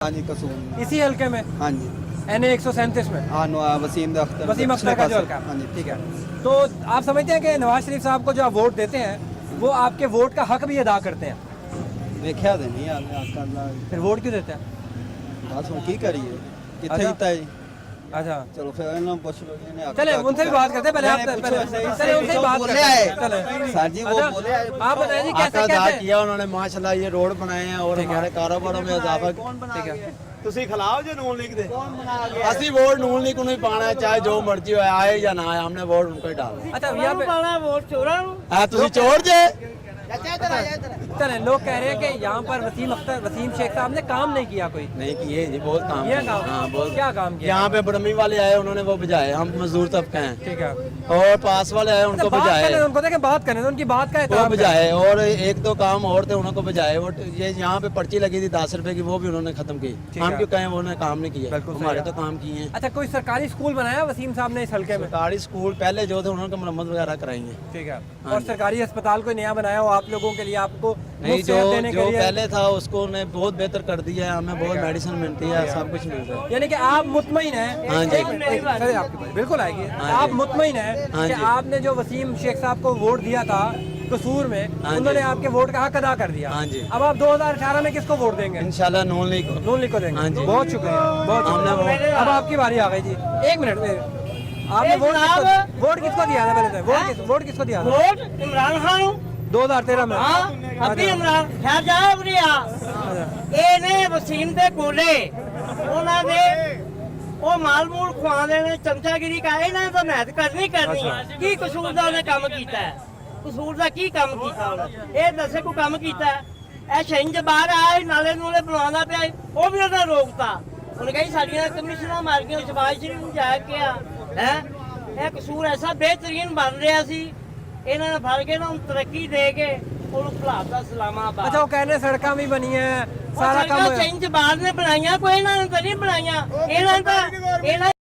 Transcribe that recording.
हाँ जी कसूर। इसी हल्के में? हाँ जी NA 137 में। हाँ वसीम अख्तर। वसीम अख्तर का जो हल्का। हाँ जी ठीक है। तो आप समझते हैं कि नवाज शरीफ साहब को जो आप वोट देते हैं वो आपके वोट का हक भी अदा करते हैं? देखा तो नहीं यार, फिर वोट क्यों देते हैं? बस हम की करिए कितने अच्छा। जीता है जी। अच्छा चलो फिर इन्हों पूछ लो इन्हें चले उनसे भी बात करते हैं, पहले आप चले उनसे ही बात करते हैं। चले सर जी वो अच्छा, बोले आप बताएं जी कैसे अदा कैसे किया उन्होंने माशाल्लाह, ये रोड बनाए हैं और हमारे कारोबारों में इजाफा। ठीक है। ਤੁਸੀਂ ਖਿਲਾਫ ਜੇ ਨੂਨ ਲੀਗ ਦੇ? कौन बना गया? ਅਸੀਂ ਵੋਟ ਨੂਨ ਲੀਗ ਨੂੰ ਹੀ ਪਾਣਾ ਹੈ, ਚਾਹੇ ਜੋ ਮਰਜ਼ੀ ਹੋਏ, ਆए या ना आए, हमने वोट उनको ही डालना। अच्छा यहाँ पे वोट चोरा है ਤੁਸੀਂ ਚੋਰ ਜੇ? चले लोग कह रहे हैं कि यहाँ पर वसीम शेख साहब ने काम नहीं किया कोई। नहीं किए जी, बहुत काम ये किए। काम हाँ बहुत। क्या काम किया? यहाँ पे ब्रह्मी वाले आए, उन्होंने वो बजाए, हम मजदूर तबका हैं। ठीक है। और पास वाले आए, उनको बात बजाए, करने दो, उनको देखें बात करने दो, उनकी बात का वो एहतराम करें। बजाए। और एक दो काम और थे, उनको बजाए। वो ये यहाँ पे पर्ची लगी थी 10 रुपए की, वो भी उन्होंने खत्म की। ठीक हम है। क्यों कहें उन्होंने काम नहीं किया? बिल्कुल सही हमारे है। तो काम किए हैं। अच्छा कोई सरकारी स्कूल बनाया वसीम साहब ने इस हल्के में? सरकारी स्कूल पहले जो थे उन्होंने मरम्मत वगैरह कराई है। ठीक है। हाँ और जी। सरकारी अस्पताल कोई नया बनाया हो आप लोगों के लिए, आपको नहीं, मुफ्त सेहत देने जो के लिए? पहले था उसको ने बहुत बेहतर कर दिया है, हमें बहुत मेडिसिन मिलती है, सब कुछ मिलता है। यानी कि आप मुतमईन हैं? हाँ जी। सर आपकी बात बिल्कुल आएगी। हाँ आप जी। मुतमईन हैं हाँ कि जी। आपने जो वसीम शेख साहब को वोट दिया था कसूर में, हाँ जी। उन्होंने आपके वोट का हक अदा कर दिया। हाँ जी। अब आप 2018 में किसको वोट देंगे? इंशाल्लाह नून लीग को। नून लीग को देंगे। हाँ जी। बहुत शुक्रिया, बहुत हमने शुक्रिया। अब आपकी बारी आ गई जी, 1 मिनट में आपने वोट किसको दिया था? पहले तो वोट किसको दिया था? वोट इमरान खान 2013 में? हाँ अभी इमरान खैर जा ਰਿਹਾ ਇਹਨੇ ਵਸੀਮ ਦੇ ਕੋਲੇ ਉਹਨਾਂ ਦੇ ਉਹ ਮਾਲਮੂਲ ਖਵਾਉਂਦੇ ਨੇ, ਚਮਚਾਗਿਰੀ ਕਾ ਇਹਨਾਂ ਨੇ ਤਾਂ ਮਿਹਨਤ ਕਰਨੀ ਕੀ ਕਸੂਰ ਦਾ ਉਹਨੇ ਕੰਮ ਕੀਤਾ ਹੈ? ਕਸੂਰ ਦਾ ਕੀ ਕੰਮ ਕੀਤਾ ਉਹਨੇ? ਇਹ ਦੱਸੇ ਕੋਈ ਕੰਮ ਕੀਤਾ ਹੈ? ਇਹ ਸ਼ਹਿੰਜ ਬਾਹਰ ਆਇਆ ਸੀ, ਨਾਲੇ ਨੂਲੇ ਬਣਾਉਂਦਾ ਪਿਆ ਸੀ, ਉਹ ਵੀ ਉਹਨਾਂ ਰੋਕਤਾ। ਉਹਨੇ ਕਹੀ ਸਾਡੀਆਂ ਕਮਿਸ਼ਨਾਂ ਮਾਰ ਗਈਆਂ, ਸ਼ਬਾਜ਼ ਸ਼ਰੀਫ ਨੂੰ ਜਾ ਕੇ ਆ ਹੈ। ਇਹ ਕਸੂਰ ਐਸਾ ਬਿਹਤਰੀਨ ਬਣ ਰਿਹਾ ਸੀ, ਇਹਨਾਂ ਨੇ ਫੜ ਕੇ ਨਾ ਉਹਨੂੰ ਤਰੱਕੀ ਦੇ ਕੇ ਉਹਨੂੰ ਭੁਲਾਤਾ ਸਲਾਮਾਬਾਦ। अच्छा वो कहने सड़ਕਾਂ भी बनी है, सारा काम ਚੇਂਜ ਬਾਹਰ ਨੇ ਬਣਾਈਆਂ, ਕੋਈ ਇਹਨਾਂ ਨੇ ਤਾਂ ਨਹੀਂ ਬਣਾਈਆਂ। ਇਹਨਾਂ ਨੇ ਤਾਂ ਇਹਨਾਂ